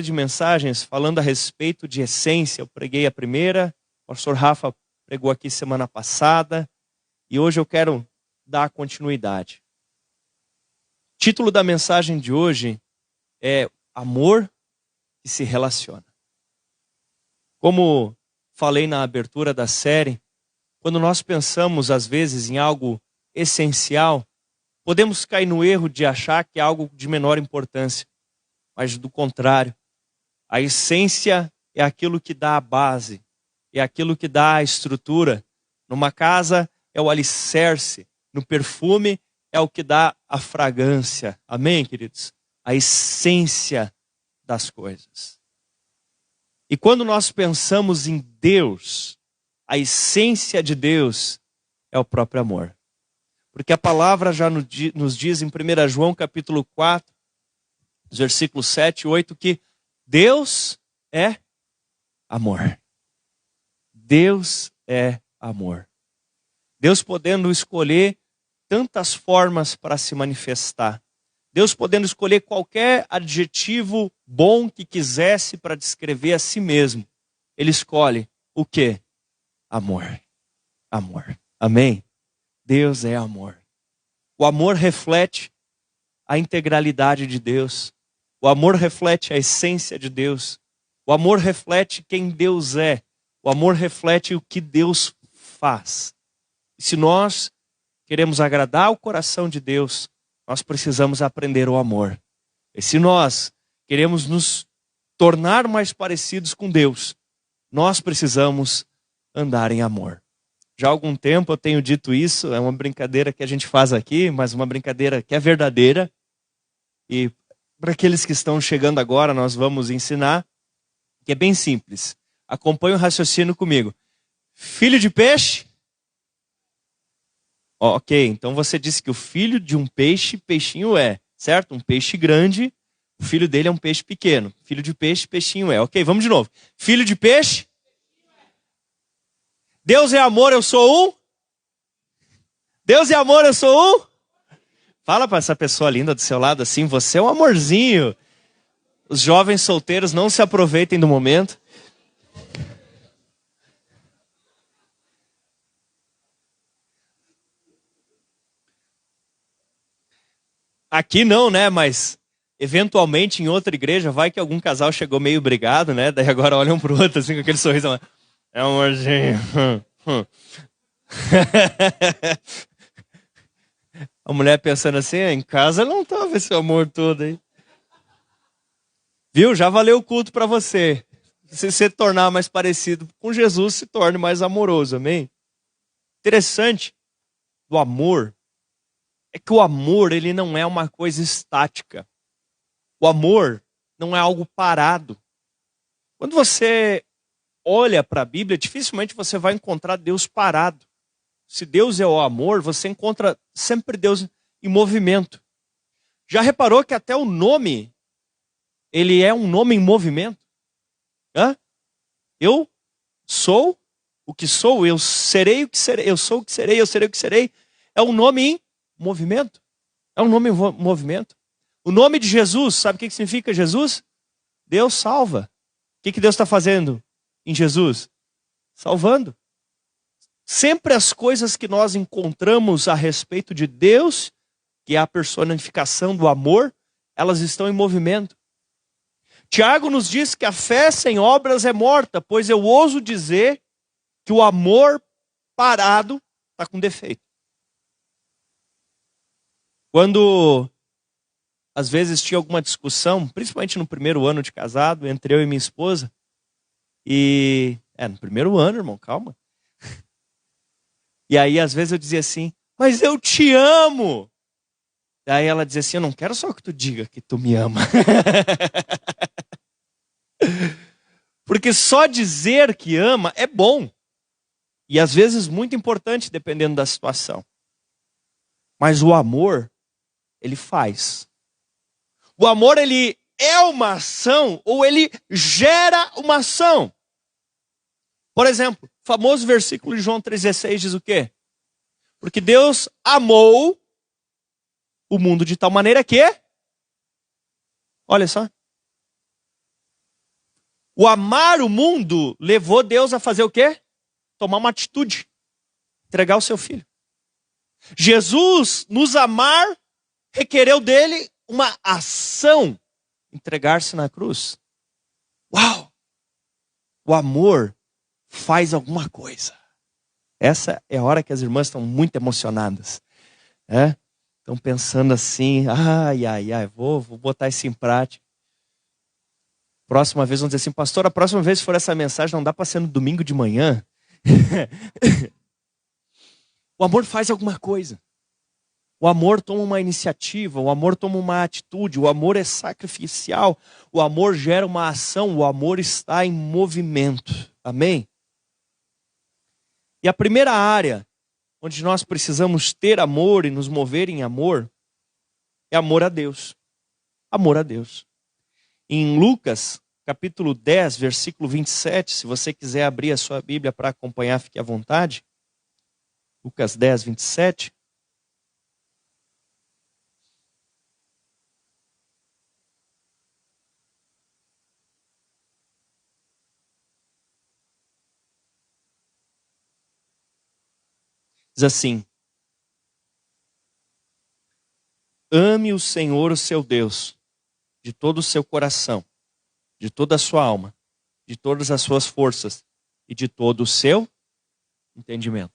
de mensagens falando a respeito de essência. Eu preguei a primeira, o pastor Rafa pregou aqui semana passada, e hoje eu quero dar continuidade. O título da mensagem de hoje é Amor que se relaciona. Como falei na abertura da série, quando nós pensamos às vezes em algo essencial, podemos cair no erro de achar que é algo de menor importância, mas do contrário. A essência é aquilo que dá a base, é aquilo que dá a estrutura. Numa casa é o alicerce, no perfume é o que dá a fragrância. Amém, queridos? A essência das coisas. E quando nós pensamos em Deus, a essência de Deus é o próprio amor. Porque a palavra já nos diz em 1 João capítulo 4, versículos 7 e 8, que Deus é amor. Deus é amor. Deus podendo escolher tantas formas para se manifestar. Deus podendo escolher qualquer adjetivo bom que quisesse para descrever a si mesmo. Ele escolhe o quê? Amor. Amor. Amém? Deus é amor. O amor reflete a integralidade de Deus. O amor reflete a essência de Deus. O amor reflete quem Deus é. O amor reflete o que Deus faz. E se nós queremos agradar o coração de Deus, nós precisamos aprender o amor. E se nós queremos nos tornar mais parecidos com Deus, nós precisamos andar em amor. Já há algum tempo eu tenho dito isso, é uma brincadeira que a gente faz aqui, mas uma brincadeira que é verdadeira. E para aqueles que estão chegando agora, nós vamos ensinar, que é bem simples. Acompanhe o raciocínio comigo. Filho de peixe? Ok, então você disse que o filho de um peixe, peixinho é, certo? Um peixe grande, o filho dele é um peixe pequeno. Filho de peixe, peixinho é. Ok, vamos de novo. Filho de peixe? Deus é amor, eu sou um? Deus é amor, eu sou um? Fala para essa pessoa linda do seu lado assim, você é um amorzinho. Os jovens solteiros não se aproveitem do momento. Aqui não, né? Mas eventualmente em outra igreja, vai que algum casal chegou meio brigado, né? Daí agora olham um pro outro assim com aquele sorriso. É um amorzinho. A mulher pensando assim, em casa não tava esse amor todo aí. Viu? Já valeu o culto para você. Se você tornar mais parecido com Jesus, se torne mais amoroso, amém? Interessante do amor é que o amor, ele não é uma coisa estática. O amor não é algo parado. Quando você olha para a Bíblia, dificilmente você vai encontrar Deus parado. Se Deus é o amor, você encontra sempre Deus em movimento. Já reparou que até o nome, ele é um nome em movimento? Hã? Eu sou o que sou, eu serei o que serei, eu sou o que serei, eu serei o que serei. É um nome em movimento. É um nome em movimento. O nome de Jesus, sabe o que significa Jesus? Deus salva. O que Deus está fazendo em Jesus? Salvando. Sempre as coisas que nós encontramos a respeito de Deus, que é a personificação do amor, elas estão em movimento. Tiago nos diz que a fé sem obras é morta, pois eu ouso dizer que o amor parado está com defeito. Quando às vezes tinha alguma discussão, principalmente no primeiro ano de casado, entre eu e minha esposa, no primeiro ano, irmão, calma. E aí às vezes eu dizia assim, mas eu te amo. Daí ela dizia assim, eu não quero só que tu diga que tu me ama. Porque só dizer que ama é bom. E às vezes muito importante, dependendo da situação. Mas o amor, ele faz. O amor, ele é uma ação ou ele gera uma ação. Por exemplo, o famoso versículo de João 3,16 diz o quê? Porque Deus amou o mundo de tal maneira que... Olha só. O amar o mundo levou Deus a fazer o quê? Tomar uma atitude. Entregar o seu filho. Jesus, nos amar, requereu dele uma ação. Entregar-se na cruz. Uau! O amor faz alguma coisa. Essa é a hora que as irmãs estão muito emocionadas. Estão pensando assim, vou botar isso em prática. Próxima vez vão dizer assim, pastor, a próxima vez que for essa mensagem, não dá para ser no domingo de manhã? O amor faz alguma coisa. O amor toma uma iniciativa, o amor toma uma atitude, o amor é sacrificial, o amor gera uma ação, o amor está em movimento. Amém? E a primeira área onde nós precisamos ter amor e nos mover em amor é amor a Deus. Amor a Deus. Em Lucas, capítulo 10, versículo 27, se você quiser abrir a sua Bíblia para acompanhar, fique à vontade. Lucas 10, 27. Diz assim: ame o Senhor, o seu Deus, de todo o seu coração, de toda a sua alma, de todas as suas forças e de todo o seu entendimento.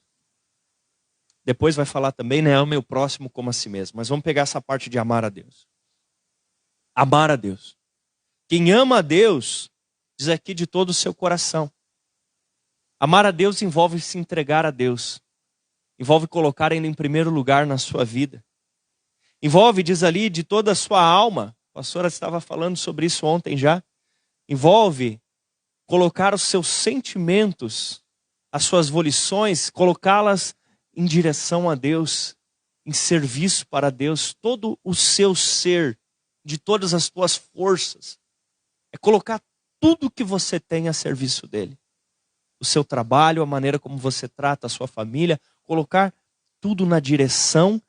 Depois vai falar também, né, ame o próximo como a si mesmo. Mas vamos pegar essa parte de amar a Deus. Amar a Deus. Quem ama a Deus, diz aqui de todo o seu coração. Amar a Deus envolve se entregar a Deus. Envolve colocar Ele em primeiro lugar na sua vida. Envolve, diz ali, de toda a sua alma. A pastora estava falando sobre isso ontem já. Envolve colocar os seus sentimentos, as suas volições, colocá-las em direção a Deus, em serviço para Deus, todo o seu ser, de todas as tuas forças. É colocar tudo que você tem a serviço dele. O seu trabalho, a maneira como você trata a sua família, colocar tudo na direção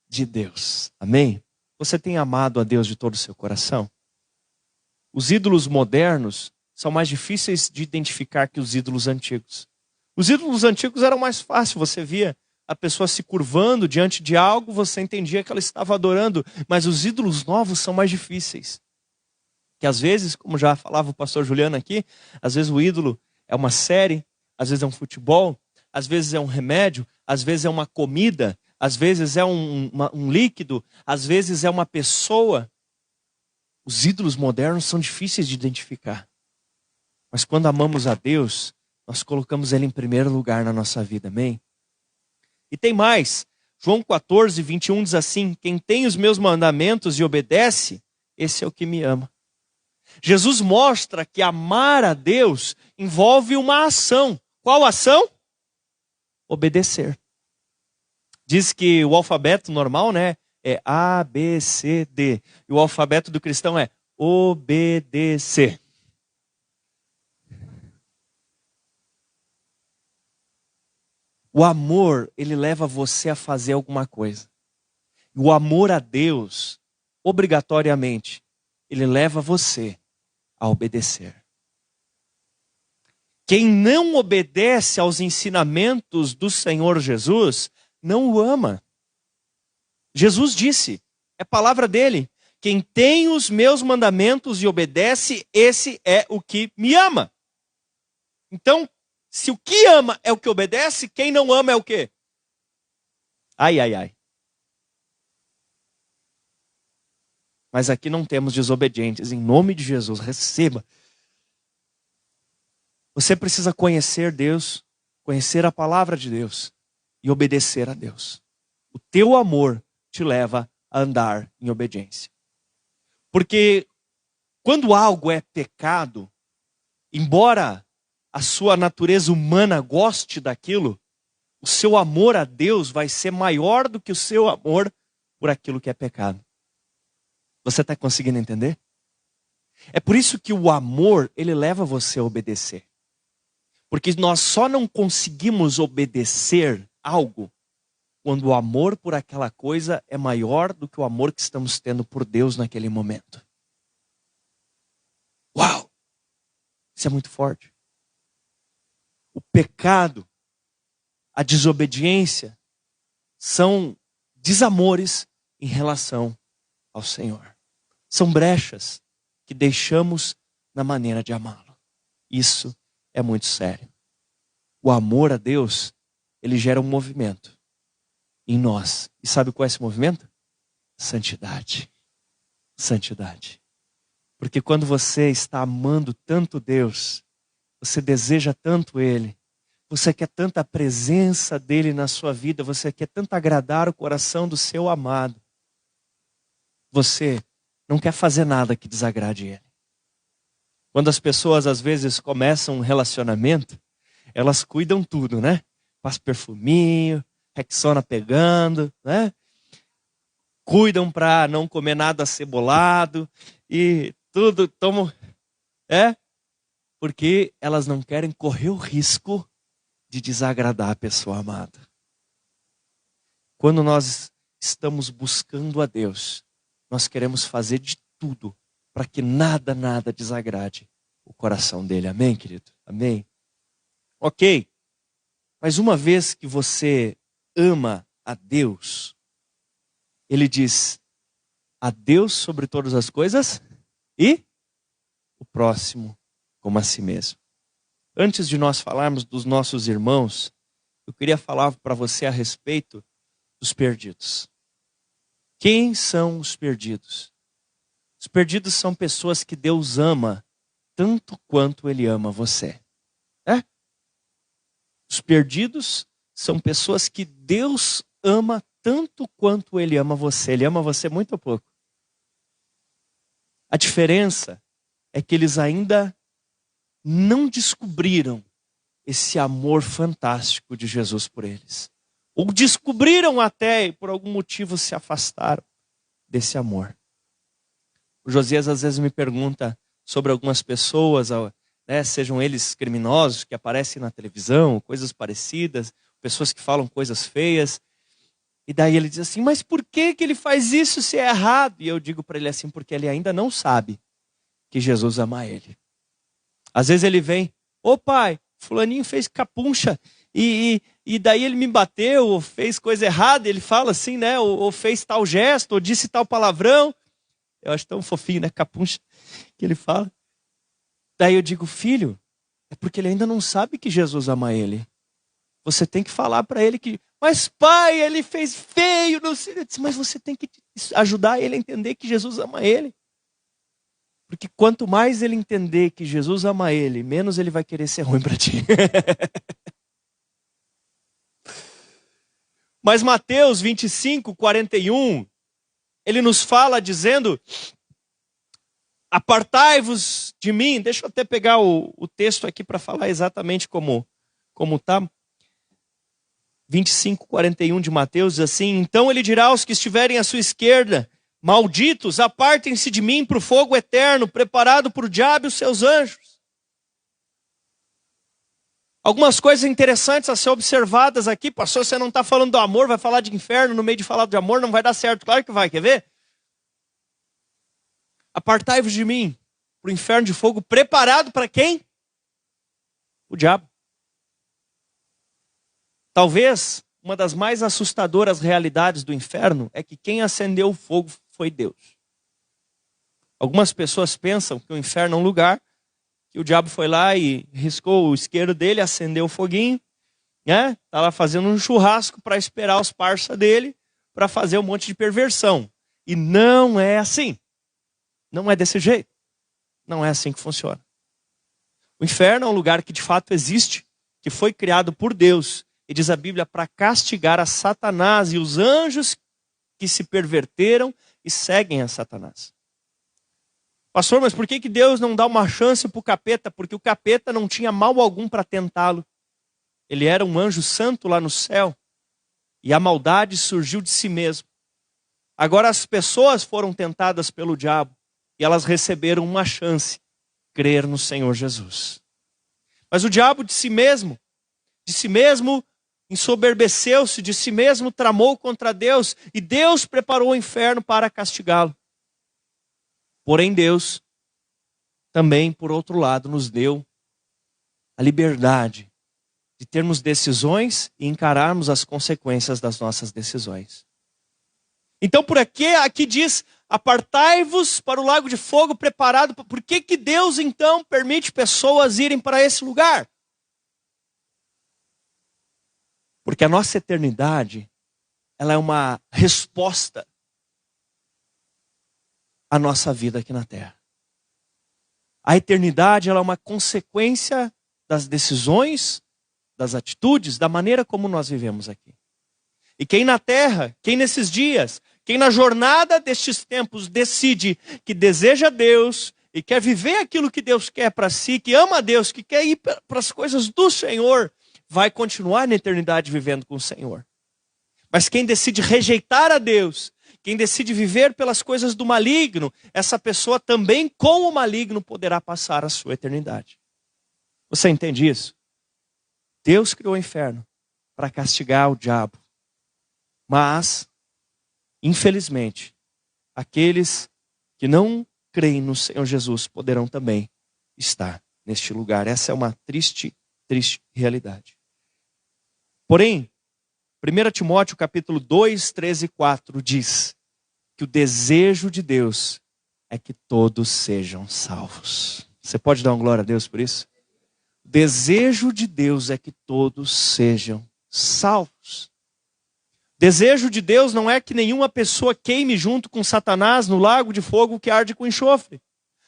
de Deus. Amém? Você tem amado a Deus de todo o seu coração? Os ídolos modernos são mais difíceis de identificar que os ídolos antigos. Os ídolos antigos eram mais fáceis, você via a pessoa se curvando diante de algo, você entendia que ela estava adorando, mas os ídolos novos são mais difíceis. Que às vezes, como já falava o pastor Juliano aqui, às vezes o ídolo é uma série, às vezes é um futebol, às vezes é um remédio, às vezes é uma comida, às vezes é um líquido, às vezes é uma pessoa. Os ídolos modernos são difíceis de identificar. Mas quando amamos a Deus, nós colocamos Ele em primeiro lugar na nossa vida, amém? E tem mais, João 14, 21 diz assim, quem tem os meus mandamentos e obedece, esse é o que me ama. Jesus mostra que amar a Deus envolve uma ação. Qual ação? Obedecer. Diz que o alfabeto normal, né, é A, B, C, D. E o alfabeto do cristão é obedecer. O amor, ele leva você a fazer alguma coisa. O amor a Deus, obrigatoriamente, ele leva você a obedecer. Quem não obedece aos ensinamentos do Senhor Jesus, não o ama. Jesus disse, é palavra dele, quem tem os meus mandamentos e obedece, esse é o que me ama. Então, se o que ama é o que obedece, quem não ama é o quê? Ai, ai, ai. Mas aqui não temos desobedientes. Em nome de Jesus, receba. Você precisa conhecer Deus, conhecer a palavra de Deus e obedecer a Deus. O teu amor te leva a andar em obediência. Porque quando algo é pecado, embora a sua natureza humana goste daquilo, o seu amor a Deus vai ser maior do que o seu amor por aquilo que é pecado. Você está conseguindo entender? É por isso que o amor, ele leva você a obedecer. Porque nós só não conseguimos obedecer algo quando o amor por aquela coisa é maior do que o amor que estamos tendo por Deus naquele momento. Uau! Isso é muito forte. O pecado, a desobediência, são desamores em relação ao Senhor. São brechas que deixamos na maneira de amá-lo. Isso é muito sério. O amor a Deus, ele gera um movimento em nós. E sabe qual é esse movimento? Santidade. Santidade. Porque quando você está amando tanto Deus, você deseja tanto Ele, você quer tanta presença dEle na sua vida, você quer tanto agradar o coração do seu amado, você não quer fazer nada que desagrade Ele. Quando as pessoas às vezes começam um relacionamento, elas cuidam tudo, né? Passa perfuminho, Rexona pegando, né? Cuidam para não comer nada acebolado e tudo, tomam, porque elas não querem correr o risco de desagradar a pessoa amada. Quando nós estamos buscando a Deus, nós queremos fazer de tudo para que nada desagrade o coração dele. Amém, querido? Amém? Ok. Mas uma vez que você ama a Deus, ele diz: a Deus sobre todas as coisas e o próximo como a si mesmo. Antes de nós falarmos dos nossos irmãos, eu queria falar para você a respeito dos perdidos. Quem são os perdidos? Os perdidos são pessoas que Deus ama tanto quanto Ele ama você. Os perdidos são pessoas que Deus ama tanto quanto Ele ama você. Ele ama você muito ou pouco? A diferença é que eles ainda não descobriram esse amor fantástico de Jesus por eles. Ou descobriram até e por algum motivo se afastaram desse amor. O Josias às vezes me pergunta sobre algumas pessoas, né, sejam eles criminosos que aparecem na televisão, coisas parecidas, pessoas que falam coisas feias. E daí ele diz assim: mas por que ele faz isso se é errado? E eu digo para ele assim: porque ele ainda não sabe que Jesus ama ele. Às vezes ele vem: ô pai, fulaninho fez capuncha e daí ele me bateu, ou fez coisa errada. Ele fala assim, né? Ou fez tal gesto, ou disse tal palavrão. Eu acho tão fofinho, né? Capuncha, que ele fala. Daí eu digo: filho, é porque ele ainda não sabe que Jesus ama ele. Você tem que falar para ele que... mas pai, ele fez feio, não sei. Eu disse: mas você tem que ajudar ele a entender que Jesus ama ele. Porque quanto mais ele entender que Jesus ama ele, menos ele vai querer ser ruim para ti. Mas Mateus 25, 41, ele nos fala dizendo: apartai-vos de mim. Deixa eu até pegar o texto aqui para falar exatamente como está. 25, 41 de Mateus diz assim: então ele dirá aos que estiverem à sua esquerda: malditos, apartem-se de mim para o fogo eterno, preparado por o diabo e os seus anjos. Algumas coisas interessantes a ser observadas aqui. Pastor, você não está falando do amor, vai falar de inferno no meio de falar de amor, não vai dar certo. Claro que vai, quer ver? Apartai-vos de mim para o inferno de fogo, preparado para quem? O diabo. Talvez uma das mais assustadoras realidades do inferno é que quem acendeu o fogo foi Deus. Algumas pessoas pensam que o inferno é um lugar que o diabo foi lá e riscou o isqueiro dele, acendeu o foguinho, né? Tá lá fazendo um churrasco para esperar os parça dele para fazer um monte de perversão. E não é assim. Não é desse jeito. Não é assim que funciona. O inferno é um lugar que de fato existe, que foi criado por Deus. E diz a Bíblia, para castigar a Satanás e os anjos que se perverteram e seguem a Satanás. Pastor, mas por que Deus não dá uma chance para o capeta? Porque o capeta não tinha mal algum para tentá-lo. Ele era um anjo santo lá no céu. E a maldade surgiu de si mesmo. Agora as pessoas foram tentadas pelo diabo. E elas receberam uma chance: crer no Senhor Jesus. Mas o diabo de si mesmo ensoberbeceu-se, de si mesmo tramou contra Deus, e Deus preparou o inferno para castigá-lo. Porém Deus também, por outro lado, nos deu a liberdade de termos decisões e encararmos as consequências das nossas decisões. Então, aqui diz, apartai-vos para o lago de fogo preparado. Por que Deus, então, permite pessoas irem para esse lugar? Porque a nossa eternidade, ela é uma resposta à nossa vida aqui na Terra. A eternidade, ela é uma consequência das decisões, das atitudes, da maneira como nós vivemos aqui. E quem na Terra, quem nesses dias, quem na jornada destes tempos decide que deseja Deus e quer viver aquilo que Deus quer para si, que ama a Deus, que quer ir para as coisas do Senhor, vai continuar na eternidade vivendo com o Senhor. Mas quem decide rejeitar a Deus, quem decide viver pelas coisas do maligno, essa pessoa também com o maligno poderá passar a sua eternidade. Você entende isso? Deus criou o inferno para castigar o diabo. Mas, infelizmente, aqueles que não creem no Senhor Jesus poderão também estar neste lugar. Essa é uma triste, triste realidade. Porém, 1 Timóteo capítulo 2, 13 e 4 diz que o desejo de Deus é que todos sejam salvos. Você pode dar uma glória a Deus por isso? O desejo de Deus é que todos sejam salvos. Desejo de Deus não é que nenhuma pessoa queime junto com Satanás no lago de fogo que arde com enxofre.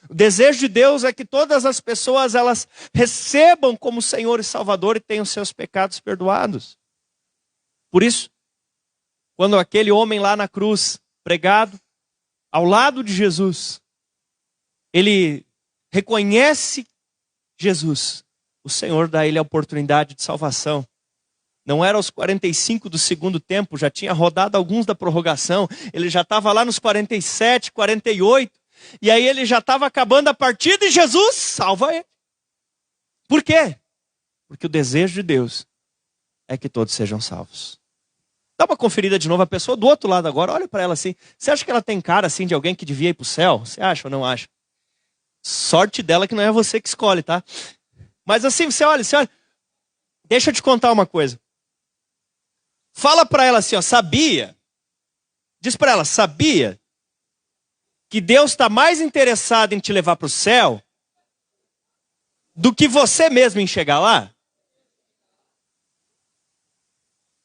O desejo de Deus é que todas as pessoas elas recebam como Senhor e Salvador e tenham seus pecados perdoados. Por isso, quando aquele homem lá na cruz, pregado, ao lado de Jesus, ele reconhece Jesus, o Senhor dá a ele a oportunidade de salvação. Não era aos 45 do segundo tempo, já tinha rodado alguns da prorrogação, ele já estava lá nos 47, 48, e aí ele já estava acabando a partida e Jesus salva ele. Por quê? Porque o desejo de Deus é que todos sejam salvos. Dá uma conferida de novo, a pessoa do outro lado agora, olha para ela assim, você acha que ela tem cara assim de alguém que devia ir para o céu? Você acha ou não acha? Sorte dela que não é você que escolhe, tá? Mas assim, você olha, deixa eu te contar uma coisa. Fala para ela assim, ó, sabia? Diz para ela, sabia que Deus está mais interessado em te levar para o céu do que você mesmo em chegar lá?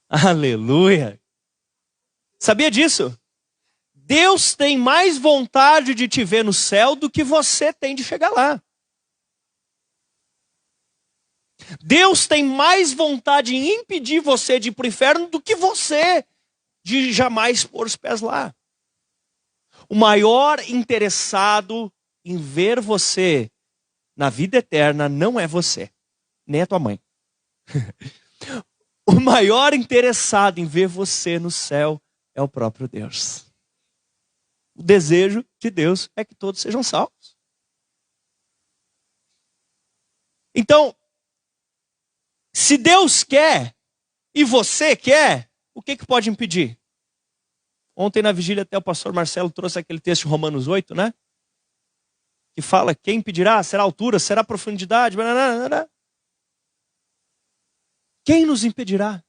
Aleluia! Sabia disso? Deus tem mais vontade de te ver no céu do que você tem de chegar lá. Deus tem mais vontade em impedir você de ir para o inferno do que você de jamais pôr os pés lá. O maior interessado em ver você na vida eterna não é você, nem a tua mãe. O maior interessado em ver você no céu é o próprio Deus. O desejo de Deus é que todos sejam salvos. Então, se Deus quer e você quer, o que pode impedir? Ontem na vigília até o pastor Marcelo trouxe aquele texto de Romanos 8, né? Que fala, quem impedirá? Será a altura? Será a profundidade? Quem nos impedirá?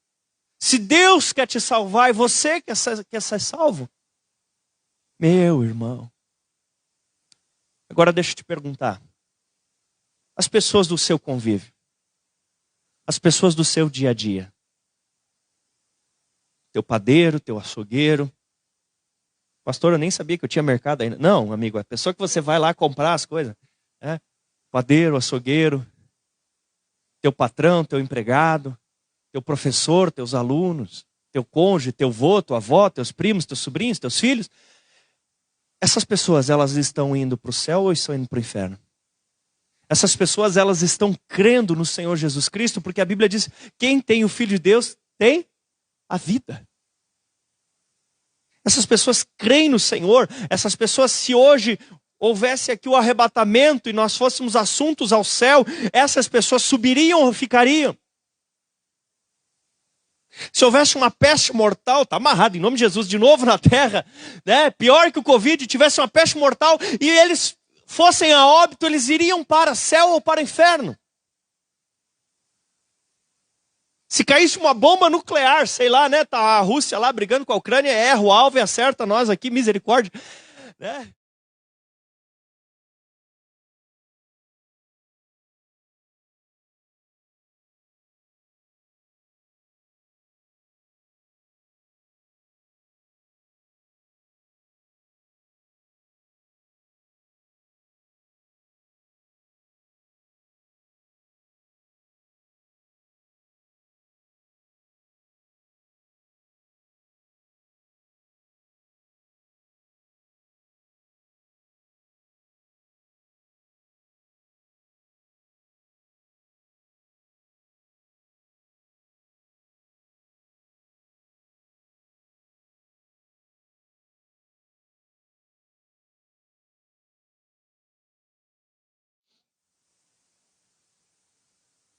Se Deus quer te salvar e você quer ser salvo, meu irmão. Agora deixa eu te perguntar. As pessoas do seu convívio, as pessoas do seu dia a dia, teu padeiro, teu açougueiro, pastor, eu nem sabia que eu tinha mercado ainda. Não, amigo, a pessoa que você vai lá comprar as coisas, né? Padeiro, açougueiro, teu patrão, teu empregado, teu professor, teus alunos, teu cônjuge, teu vô, tua avó, teus primos, teus sobrinhos, teus filhos. Essas pessoas, elas estão indo para o céu ou estão indo para o inferno? Essas pessoas, elas estão crendo no Senhor Jesus Cristo, porque a Bíblia diz, quem tem o Filho de Deus tem a vida. Essas pessoas creem no Senhor, essas pessoas, se hoje houvesse aqui o arrebatamento e nós fôssemos assuntos ao céu, essas pessoas subiriam ou ficariam? Se houvesse uma peste mortal, está amarrado em nome de Jesus de novo na terra, né? Pior que o Covid, tivesse uma peste mortal e eles fossem a óbito, eles iriam para o céu ou para o inferno. Se caísse uma bomba nuclear, sei lá, né? Tá a Rússia lá brigando com a Ucrânia, erra o alvo e acerta nós aqui, misericórdia, né?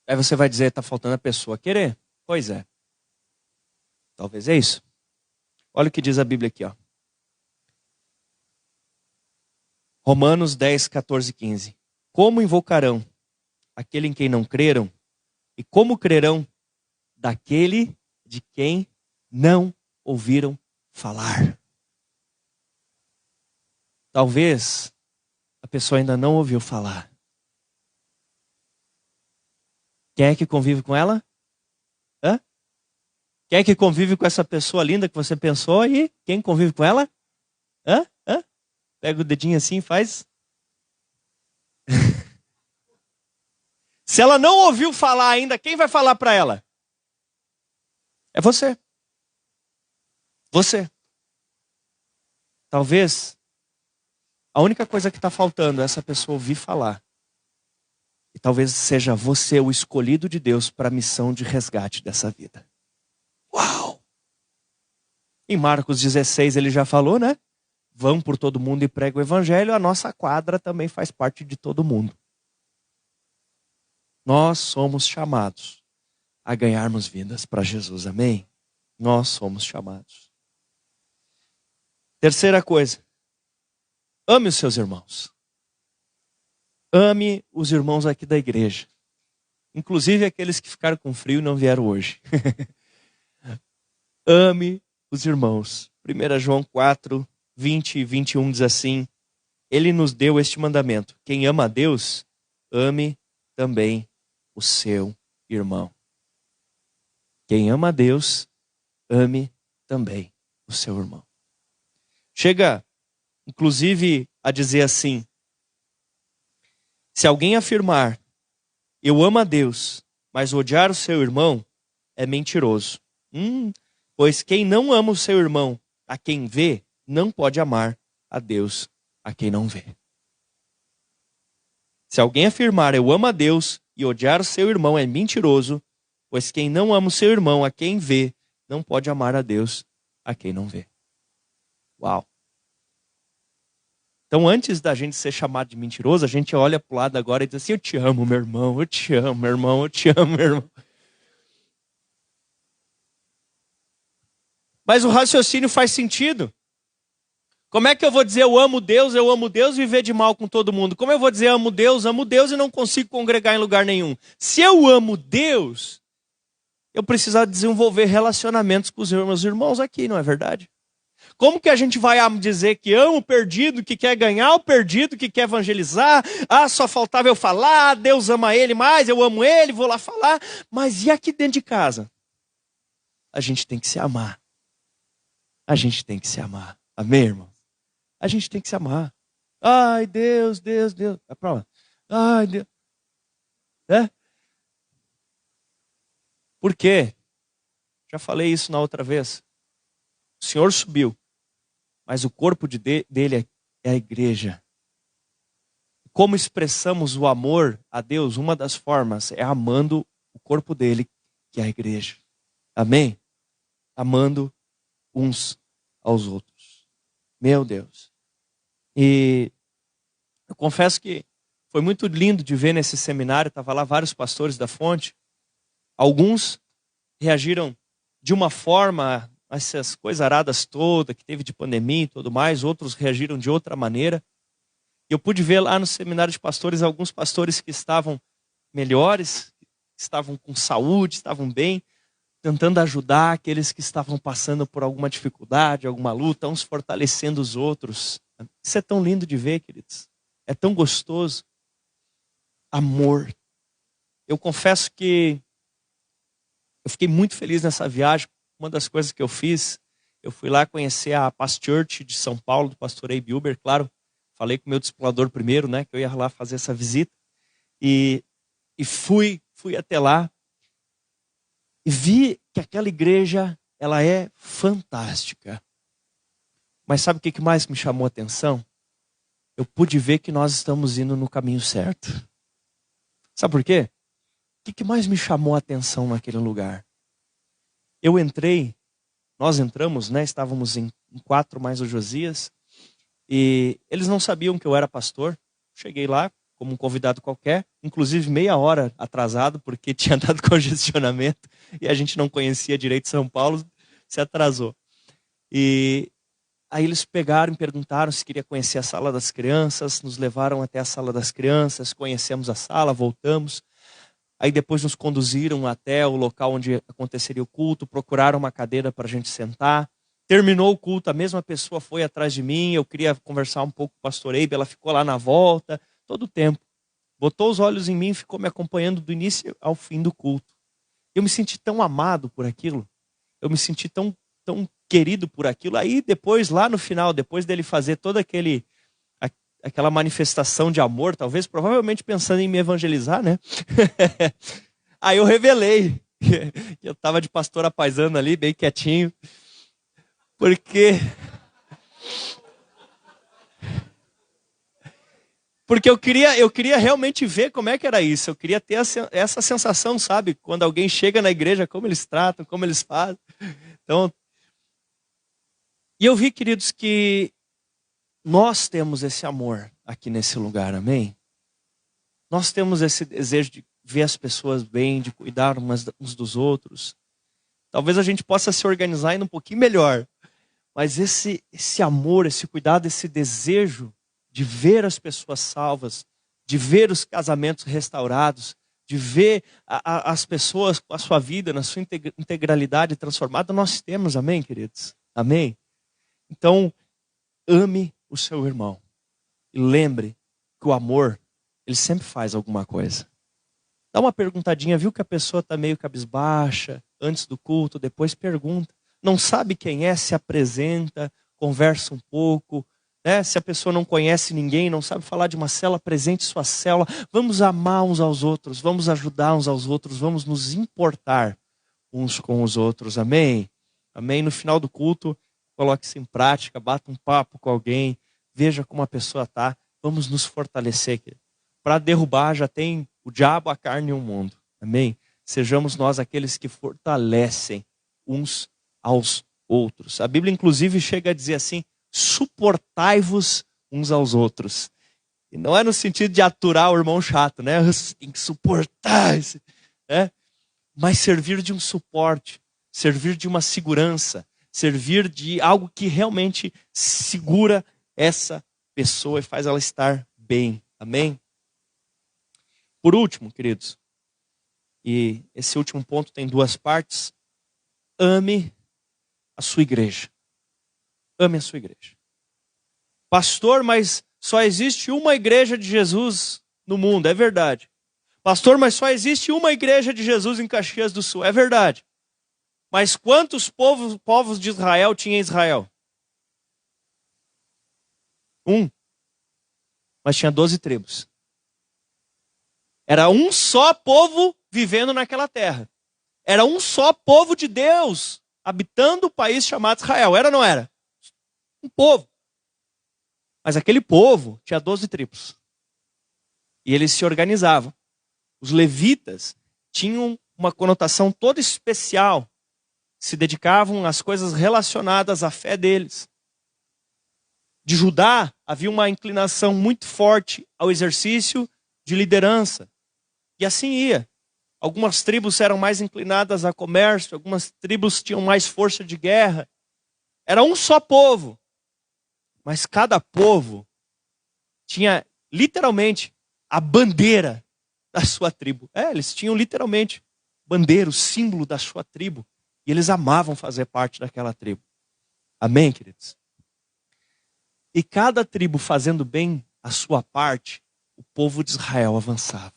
Aí você vai dizer, está faltando a pessoa querer. Pois é. Talvez é isso. Olha o que diz a Bíblia aqui, ó. Romanos 10, 14 e 15. Como invocarão aquele em quem não creram? E como crerão daquele de quem não ouviram falar? Talvez a pessoa ainda não ouviu falar. Quem é que convive com ela? Hã? Quem é que convive com essa pessoa linda que você pensou aí? Quem convive com ela? Hã? Hã? Pega o dedinho assim e faz. Se ela não ouviu falar ainda, quem vai falar para ela? É você. Você. Talvez a única coisa que está faltando é essa pessoa ouvir falar. E talvez seja você o escolhido de Deus para a missão de resgate dessa vida. Uau! Em Marcos 16 ele já falou, né? Vão por todo mundo e pregam o evangelho. A nossa quadra também faz parte de todo mundo. Nós somos chamados a ganharmos vidas para Jesus, amém? Nós somos chamados. Terceira coisa, ame os seus irmãos. Ame os irmãos aqui da igreja. Inclusive aqueles que ficaram com frio e não vieram hoje. Ame os irmãos. 1 João 4, 20 e 21 diz assim, ele nos deu este mandamento, quem ama a Deus, ame também o seu irmão. Quem ama a Deus, ame também o seu irmão. Chega, inclusive, a dizer assim, se alguém afirmar, eu amo a Deus, mas odiar o seu irmão, é mentiroso. Pois quem não ama o seu irmão, a quem vê, não pode amar a Deus, a quem não vê. Se alguém afirmar, eu amo a Deus, e odiar o seu irmão, é mentiroso, pois quem não ama o seu irmão, a quem vê, não pode amar a Deus, a quem não vê. Uau! Então, antes da gente ser chamado de mentiroso, a gente olha para o lado agora e diz assim, eu te amo, meu irmão, eu te amo, meu irmão, eu te amo, meu irmão. Mas o raciocínio faz sentido. Como é que eu vou dizer eu amo Deus e viver de mal com todo mundo? Como eu vou dizer amo Deus e não consigo congregar em lugar nenhum? Se eu amo Deus, eu preciso desenvolver relacionamentos com os meus irmãos aqui, não é verdade? Como que a gente vai dizer que ama o perdido, que quer ganhar o perdido, que quer evangelizar? Ah, só faltava eu falar, Deus ama ele mais, eu amo ele, vou lá falar. Mas e aqui dentro de casa? A gente tem que se amar. A gente tem que se amar. Amém, irmão? A gente tem que se amar. Ai, Deus, Deus, Deus. Vai pra lá. Ai, Deus. É? Por quê? Já falei isso na outra vez. O Senhor subiu, mas o corpo dele é a igreja. Como expressamos o amor a Deus? Uma das formas é amando o corpo dele, que é a igreja. Amém? Amando uns aos outros. Meu Deus. E eu confesso que foi muito lindo de ver nesse seminário, estava lá vários pastores da Fonte. Alguns reagiram de uma forma, essas coisas aradas todas que teve de pandemia e tudo mais, outros reagiram de outra maneira. E eu pude ver lá no seminário de pastores alguns pastores que estavam melhores, estavam com saúde, estavam bem, tentando ajudar aqueles que estavam passando por alguma dificuldade, alguma luta, uns fortalecendo os outros. Isso é tão lindo de ver, queridos. É tão gostoso. Amor. Eu confesso que eu fiquei muito feliz nessa viagem. Uma das coisas que eu fiz, eu fui lá conhecer a Paz Church de São Paulo, do pastor Abe Uber, claro. Falei com o meu discipulador primeiro, né, que eu ia lá fazer essa visita. E fui até lá. E vi que aquela igreja, ela é fantástica. Mas sabe o que mais me chamou a atenção? Eu pude ver que nós estamos indo no caminho certo. Sabe por quê? O que mais me chamou a atenção naquele lugar? Eu entrei, nós entramos, né? Estávamos em 4 mais o Josias. E eles não sabiam que eu era pastor. Cheguei lá como um convidado qualquer, inclusive meia hora atrasado, porque tinha dado congestionamento e a gente não conhecia direito São Paulo, se atrasou. E aí eles pegaram e perguntaram se queria conhecer a sala das crianças, nos levaram até a sala das crianças, conhecemos a sala, voltamos. Aí depois nos conduziram até o local onde aconteceria o culto, procuraram uma cadeira para a gente sentar. Terminou o culto, a mesma pessoa foi atrás de mim, eu queria conversar um pouco com o pastor Abe, ela ficou lá na volta, todo o tempo. Botou os olhos em mim e ficou me acompanhando do início ao fim do culto. Eu me senti tão amado por aquilo, eu me senti tão querido por aquilo. Aí depois, lá no final, depois dele fazer toda aquela manifestação de amor, talvez, provavelmente pensando em me evangelizar, né? Aí eu revelei que eu estava de pastor apaisando ali, bem quietinho, porque eu queria realmente ver como é que era isso. Eu queria ter essa sensação, sabe? Quando alguém chega na igreja, como eles tratam, como eles fazem. Então, e eu vi, queridos, que nós temos esse amor aqui nesse lugar, amém? Nós temos esse desejo de ver as pessoas bem, de cuidar uns dos outros. Talvez a gente possa se organizar ainda um pouquinho melhor. Mas esse amor, esse cuidado, esse desejo de ver as pessoas salvas, de ver os casamentos restaurados, de ver as pessoas com a sua vida, na sua integralidade transformada, nós temos, amém, queridos? Amém? Então, ame o seu irmão. E lembre que o amor, ele sempre faz alguma coisa. Dá uma perguntadinha, viu que a pessoa está meio cabisbaixa, antes do culto, depois pergunta. Não sabe quem é, se apresenta, conversa um pouco. Né? Se a pessoa não conhece ninguém, não sabe falar de uma célula, apresente sua célula. Vamos amar uns aos outros, vamos ajudar uns aos outros, vamos nos importar uns com os outros. Amém? Amém? No final do culto, coloque isso em prática, bata um papo com alguém, veja como a pessoa está. Vamos nos fortalecer. Para derrubar já tem o diabo, a carne e o mundo. Amém? Sejamos nós aqueles que fortalecem uns aos outros. A Bíblia, inclusive, chega a dizer assim: suportai-vos uns aos outros. E não é no sentido de aturar o irmão chato, né? Tem que suportar, né? Mas servir de um suporte, servir de uma segurança, servir de algo que realmente segura essa pessoa e faz ela estar bem. Amém? Por último, queridos, e esse último ponto tem 2 partes. Ame a sua igreja. Ame a sua igreja. Pastor, mas só existe uma igreja de Jesus no mundo. É verdade. Pastor, mas só existe uma igreja de Jesus em Caxias do Sul. É verdade. Mas quantos povos de Israel tinha Israel? 1. Mas tinha 12 tribos. Era um só povo vivendo naquela terra. Era um só povo de Deus habitando o país chamado Israel. Era ou não era? Um povo. Mas aquele povo tinha 12 tribos. E eles se organizavam. Os levitas tinham uma conotação toda especial. Se dedicavam às coisas relacionadas à fé deles. De Judá havia uma inclinação muito forte ao exercício de liderança. E assim ia. Algumas tribos eram mais inclinadas a comércio, algumas tribos tinham mais força de guerra. Era um só povo. Mas cada povo tinha literalmente a bandeira da sua tribo. Eles tinham literalmente bandeira, o símbolo da sua tribo. E eles amavam fazer parte daquela tribo. Amém, queridos? E cada tribo fazendo bem a sua parte, o povo de Israel avançava.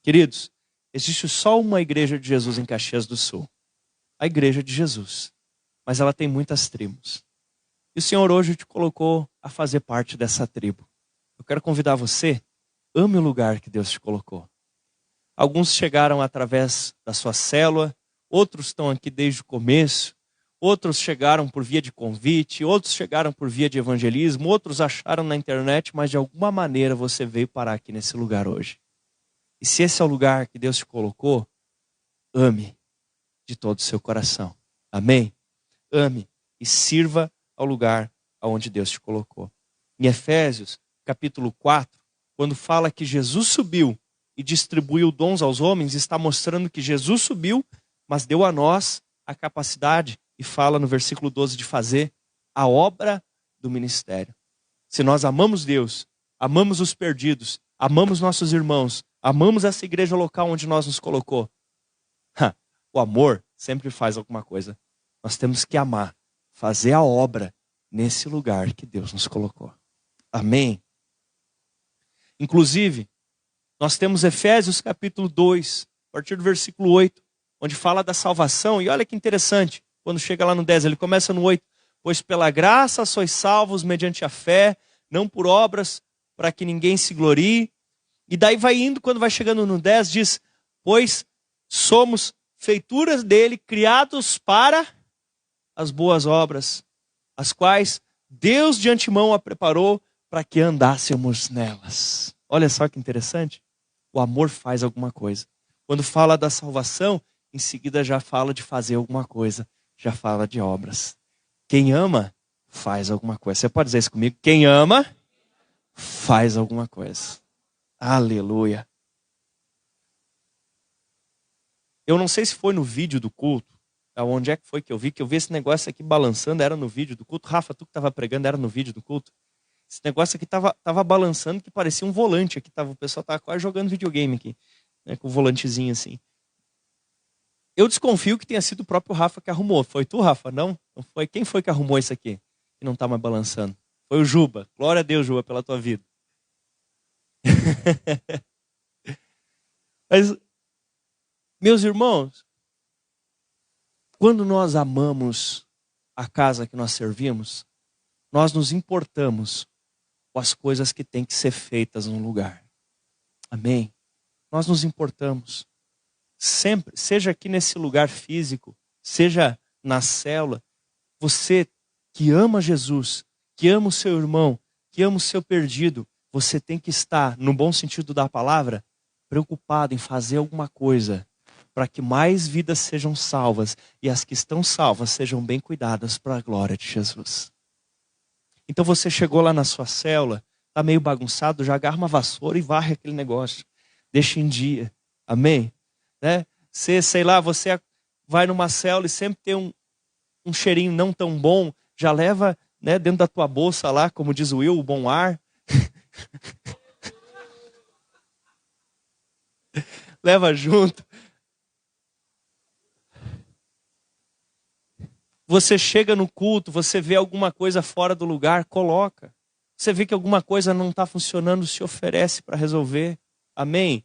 Queridos, existe só uma igreja de Jesus em Caxias do Sul. A igreja de Jesus. Mas ela tem muitas tribos. E o Senhor hoje te colocou a fazer parte dessa tribo. Eu quero convidar você, ame o lugar que Deus te colocou. Alguns chegaram através da sua célula, outros estão aqui desde o começo, outros chegaram por via de convite, outros chegaram por via de evangelismo, outros acharam na internet, mas de alguma maneira você veio parar aqui nesse lugar hoje. E se esse é o lugar que Deus te colocou, ame de todo o seu coração. Amém? Ame e sirva ao lugar aonde Deus te colocou. Em Efésios, capítulo 4, quando fala que Jesus subiu e distribuiu dons aos homens, está mostrando que Jesus subiu, mas deu a nós a capacidade, e fala no versículo 12, de fazer a obra do ministério. Se nós amamos Deus, amamos os perdidos, amamos nossos irmãos, amamos essa igreja local onde nós nos colocou, o amor sempre faz alguma coisa. Nós temos que amar, fazer a obra nesse lugar que Deus nos colocou. Amém? Inclusive, nós temos Efésios capítulo 2, a partir do versículo 8, onde fala da salvação. E olha que interessante, quando chega lá no 10, ele começa no 8. Pois pela graça sois salvos mediante a fé, não por obras, para que ninguém se glorie. E daí vai indo, quando vai chegando no 10, diz, pois somos feituras dele, criados para as boas obras, as quais Deus de antemão a preparou para que andássemos nelas. Olha só que interessante. O amor faz alguma coisa. Quando fala da salvação, em seguida já fala de fazer alguma coisa. Já fala de obras. Quem ama, faz alguma coisa. Você pode dizer isso comigo? Quem ama, faz alguma coisa. Aleluia. Eu não sei se foi no vídeo do culto. Onde é que foi que eu vi? Que eu vi esse negócio aqui balançando, era no vídeo do culto. Rafa, tu que estava pregando, era no vídeo do culto. Esse negócio aqui tava balançando, que parecia um volante aqui. O pessoal estava quase jogando videogame aqui, né, com o volantezinho assim. Eu desconfio que tenha sido o próprio Rafa que arrumou. Foi tu, Rafa? Não? Não foi? Quem foi que arrumou isso aqui? Que não está mais balançando. Foi o Juba. Glória a Deus, Juba, pela tua vida. Mas, meus irmãos, quando nós amamos a casa que nós servimos, nós nos importamos com as coisas que têm que ser feitas no lugar. Amém? Nós nos importamos. Sempre, seja aqui nesse lugar físico, seja na célula, você que ama Jesus, que ama o seu irmão, que ama o seu perdido, você tem que estar, no bom sentido da palavra, preocupado em fazer alguma coisa para que mais vidas sejam salvas e as que estão salvas sejam bem cuidadas para a glória de Jesus. Então você chegou lá na sua célula, está meio bagunçado, já agarra uma vassoura e varre aquele negócio. Deixa em dia. Amém? Né? Você, sei lá, você vai numa célula e sempre tem um cheirinho não tão bom, já leva, né, dentro da tua bolsa lá, como diz o Will, o bom ar. Leva junto. Você chega no culto, você vê alguma coisa fora do lugar, coloca. Você vê que alguma coisa não está funcionando, se oferece para resolver. Amém?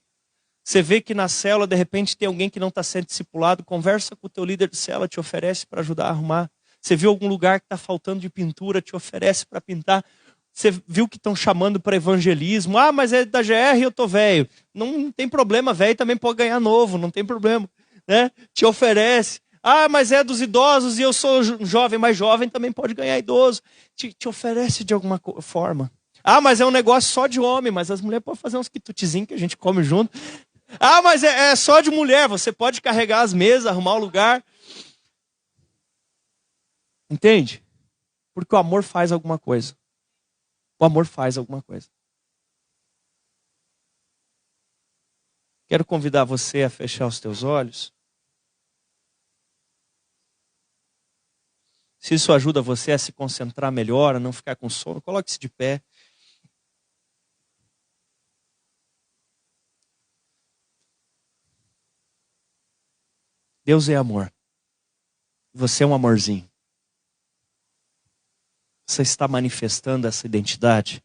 Você vê que na célula, de repente, tem alguém que não está sendo discipulado, conversa com o teu líder de célula, te oferece para ajudar a arrumar. Você viu algum lugar que está faltando de pintura, te oferece para pintar. Você viu que estão chamando para evangelismo. Ah, mas é da GR e eu tô velho. Não tem problema, velho também pode ganhar novo, não tem problema. Né? Te oferece. Ah, mas é dos idosos e eu sou jovem, mas jovem também pode ganhar idoso. Te oferece de alguma forma. Ah, mas é um negócio só de homem, mas as mulheres podem fazer uns quitutezinhos que a gente come junto. Ah, mas é só de mulher, você pode carregar as mesas, arrumar o lugar. Entende? Porque o amor faz alguma coisa. O amor faz alguma coisa. Quero convidar você a fechar os teus olhos. Se isso ajuda você a se concentrar melhor, a não ficar com sono, coloque-se de pé. Deus é amor. Você é um amorzinho. Você está manifestando essa identidade?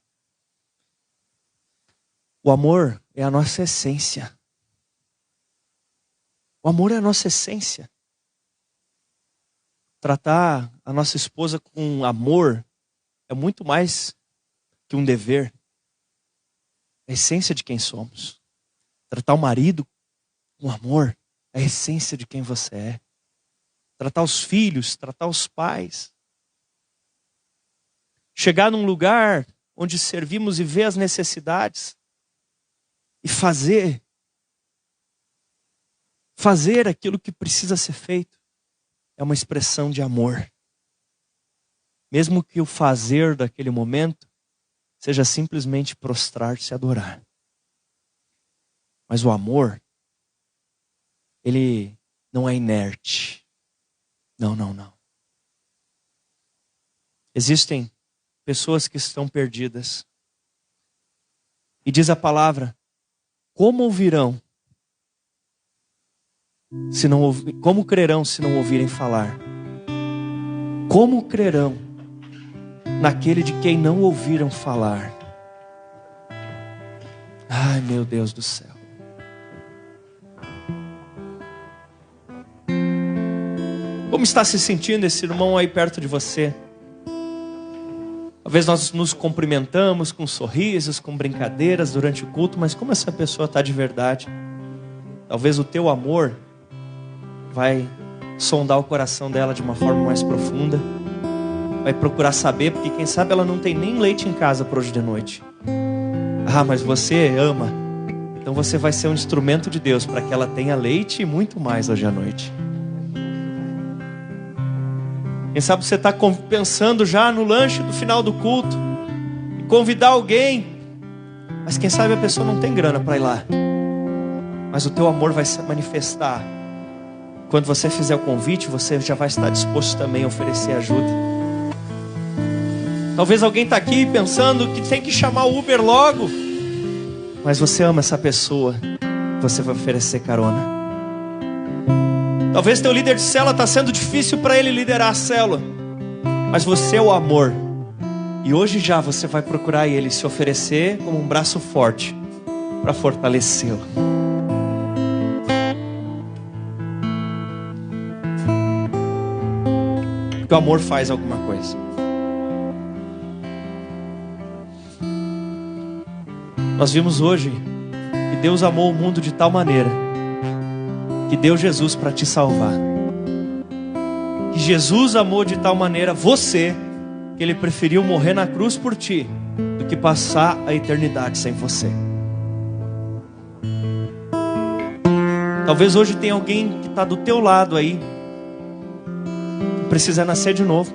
O amor é a nossa essência. O amor é a nossa essência. Tratar a nossa esposa com amor é muito mais que um dever. É a essência de quem somos. Tratar o marido com amor é a essência de quem você é. Tratar os filhos, tratar os pais. Chegar num lugar onde servimos e ver as necessidades. E fazer aquilo que precisa ser feito. É uma expressão de amor. Mesmo que o fazer daquele momento seja simplesmente prostrar-se e adorar. Mas o amor, ele não é inerte. Não. Existem pessoas que estão perdidas. E diz a palavra, como ouvirão? Como crerão se não ouvirem falar? Como crerão naquele de quem não ouviram falar? Ai, meu Deus do céu. Como está se sentindo esse irmão aí perto de você? Talvez nós nos cumprimentamos com sorrisos, com brincadeiras durante o culto, mas como essa pessoa está de verdade? Talvez o teu amor vai sondar o coração dela de uma forma mais profunda. Vai procurar saber, porque quem sabe ela não tem nem leite em casa para hoje de noite. Ah, mas você ama. Então você vai ser um instrumento de Deus para que ela tenha leite e muito mais hoje à noite. Quem sabe você está pensando já no lanche do final do culto, e convidar alguém, mas quem sabe a pessoa não tem grana para ir lá. Mas o teu amor vai se manifestar. Quando você fizer o convite, você já vai estar disposto também a oferecer ajuda. Talvez alguém está aqui pensando que tem que chamar o Uber logo, mas você ama essa pessoa, você vai oferecer carona. Talvez teu líder de célula está sendo difícil para ele liderar a célula, mas você é o amor. E hoje já você vai procurar ele se oferecer como um braço forte para fortalecê-lo. Porque o amor faz alguma coisa. Nós vimos hoje que Deus amou o mundo de tal maneira que deu Jesus para te salvar. Que Jesus amou de tal maneira você, que Ele preferiu morrer na cruz por ti, do que passar a eternidade sem você. Talvez hoje tenha alguém que está do teu lado aí, que precisa nascer de novo.